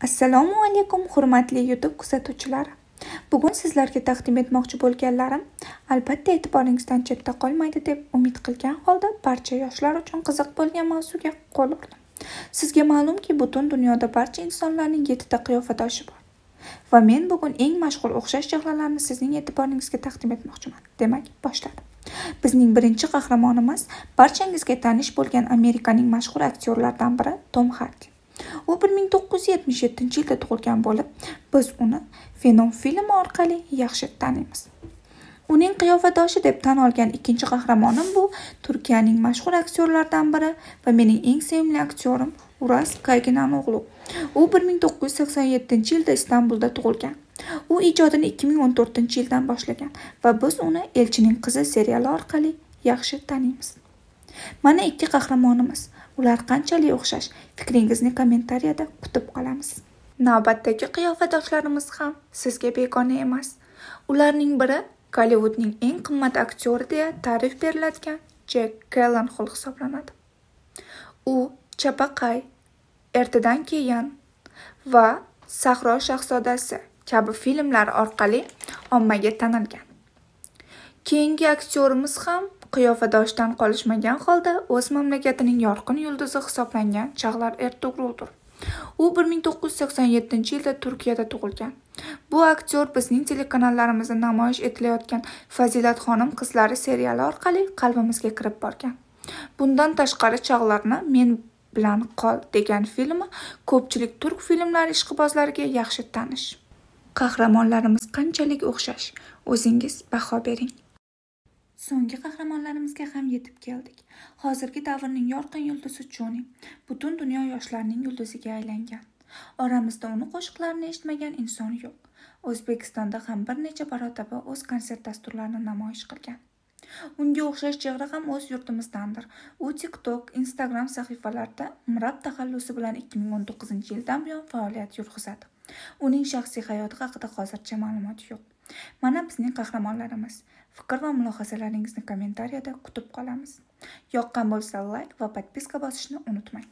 Assalomu alaykum hurmatli YouTube kuzatuvchilari. Bugun sizlarga taqdim etmoqchi bo'lganlarim albatta e'tiboringizdan chetda qolmaydi deb umid qilgan holda barcha yoshlar uchun qiziq bo'lgan mavzuga qo'l urdim. Sizga ma'lumki, butun dunyoda barcha insonlarning 7 ta qiyofadoshi bor. Va men bugun eng mashhur o'xshash chehralarini sizning e'tiboringizga taqdim etmoqchiman. Demak, boshladim. Bizning birinchi qahramonimiz barchangizga tanish bo'lgan Amerikaning mashhur aktyorlaridan biri Tom Hardi. U 1977-yilda tug'ilgan bo'lib, biz uni Venom filmi orqali yaxshi taniymiz. Uning qiyofadoshi deb tan olgan ikkinchi qahramonim bu Turkiyaning mashhur aktyorlaridan biri va mening eng sevimli aktyorim Uras Kayginanoğlu. U 1987-yilda Istanbulda tug'ilgan. U ijodini 2014-yildan boshlagan va biz uni Elchining qizi seriali orqali yaxshi taniymiz. Mana ikki qahramonimiz. Ular qanchalik o'xshash? Fikringizni kommentariyada kutib qolamiz. Navbatdagi qiyofadoshlarimiz ham sizga begona emas. Ularning biri Gollivudning eng qimmat aktyori deya ta'rif beriladigan Jack Gyllenhaal hisoblanadi. U Chapaqay, Ertadan keyin va Sahro shahzodasi kabi filmlar orqali ommaga tanilgan. Keyingi aktyorimiz ham qiyofadoshdan qolishmagan holda o'z mamlakatining yorqin yulduzi hisoblangan Chag'lar Ertugruldir. U 1987-yilda Turkiyada tug'ilgan. Bu aktyor bizning telekanallarimizda namoyish etilayotgan Fazilatxonim qizlari seriali orqali qalbimizga kirib borgan. Bundan tashqari Chag'larni Men bilan qol degan filmi ko'pchilik turk filmlari ishqibozlariga yaxshi tanish. Qahramonlarimiz qanchalik o'xshash? O'zingiz baho bering. So'nggi qahramonlarimizga ham yetib keldik. Hozirgi davrning yorqin yulduzi Joni butun dunyo yoshlarining yulduziga aylangan. Oramizda uni qo'shiqlarini eshitmagan inson yo'q. O'zbekistonda ham bir necha marotaba o'z konsert dasturlarini namoyish qilgan. Unga o'xshash chehra ham o'z yurtimizdandir. U TikTok, Instagram sahifalarida Mirab taxallusi bilan 2019-yildan buyon faoliyat yurg'izadi. Uning shaxsiy hayoti haqida hozircha ma'lumot yo'q. Mana bizning qahramonlarimiz. Fikr va mulohazalaringizni kommentariyada kutib qolamiz. Yoqqan bo'lsa like va podpiska bosishni unutmang.